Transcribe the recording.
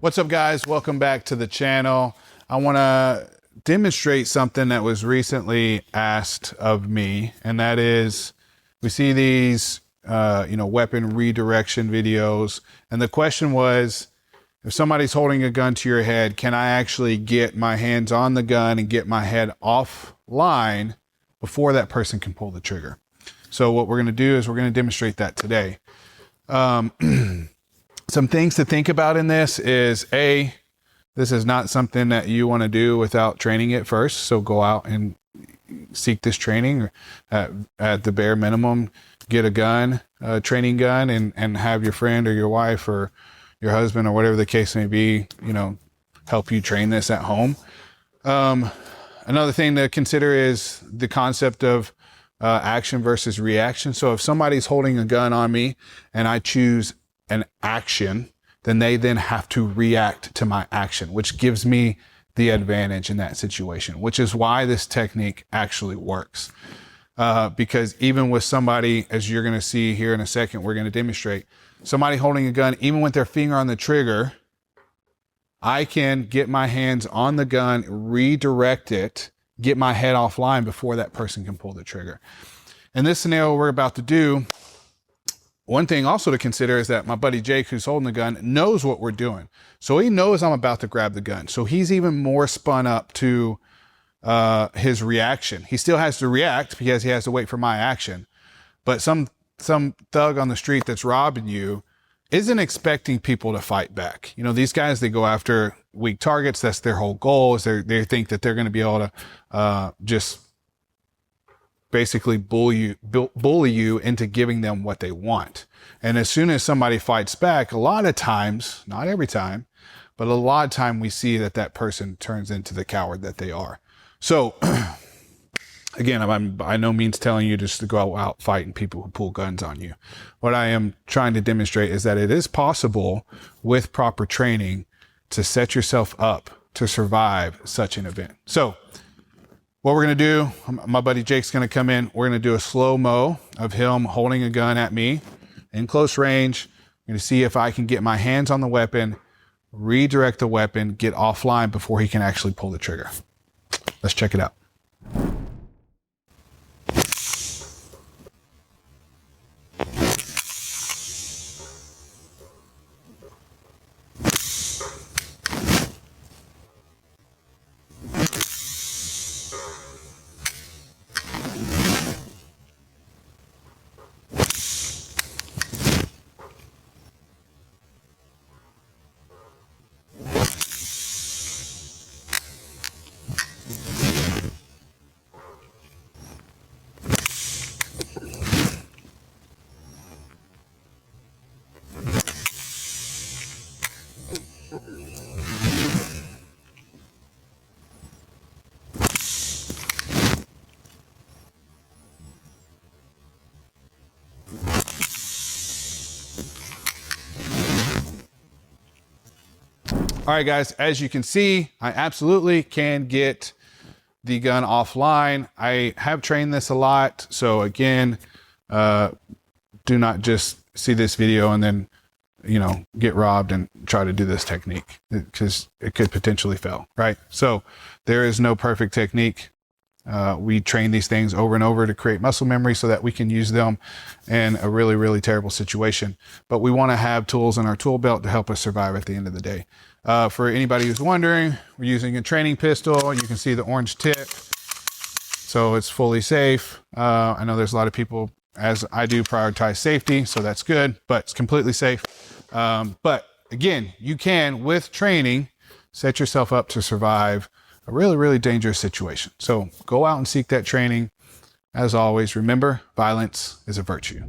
What's up, guys? Welcome back to the channel. I want to demonstrate something that was recently asked of me, and that is we see these weapon redirection videos, and the question was, if somebody's holding a gun to your head, can I actually get my hands on the gun and get my head offline before that person can pull the trigger? So what we're going to do is we're going to demonstrate that today. Some things to think about in this is, A, this is not something that you want to do without training it first. So go out and seek this training. At the bare minimum, get a gun, a training gun, and have your friend or your wife or your husband or whatever the case may be, help you train this at home. Another thing to consider is the concept of action versus reaction. So if somebody's holding a gun on me and I choose an action, then they then have to react to my action, which gives me the advantage in that situation, which is why this technique actually works. Because even with somebody, as you're going to see here in a second, we're going to demonstrate somebody holding a gun, even with their finger on the trigger, I can get my hands on the gun, redirect it, get my head offline before that person can pull the trigger. In this scenario we're about to do, one thing also to consider is that my buddy Jake, who's holding the gun, knows what we're doing. So he knows I'm about to grab the gun. So he's even more spun up to his reaction. He still has to react because he has to wait for my action. But some thug on the street that's robbing you isn't expecting people to fight back. These guys, they go after weak targets. That's their whole goal, is they think that they're going to be able to just basically bully you into giving them what they want. And as soon as somebody fights back, a lot of times, not every time, but a lot of time we see that person turns into the coward that they are. So again, I'm by no means telling you just to go out fighting people who pull guns on you. What I am trying to demonstrate is that it is possible with proper training to set yourself up to survive such an event. So what we're going to do, my buddy Jake's going to come in. We're going to do a slow-mo of him holding a gun at me in close range. I'm going to see if I can get my hands on the weapon, redirect the weapon, get offline before he can actually pull the trigger. Let's check it out. All right, guys, as you can see, I absolutely can get the gun offline. I have trained this a lot. So again, do not just see this video and then, get robbed and try to do this technique, because it could potentially fail, right? So there is no perfect technique. We train these things over and over to create muscle memory so that we can use them in a really, really terrible situation. But we want to have tools in our tool belt to help us survive at the end of the day. For anybody who's wondering, we're using a training pistol. You can see the orange tip, so it's fully safe. I know there's a lot of people, as I do, prioritize safety, so that's good, but it's completely safe. But again, you can, with training, set yourself up to survive a really, really dangerous situation. So go out and seek that training. As always, remember, violence is a virtue.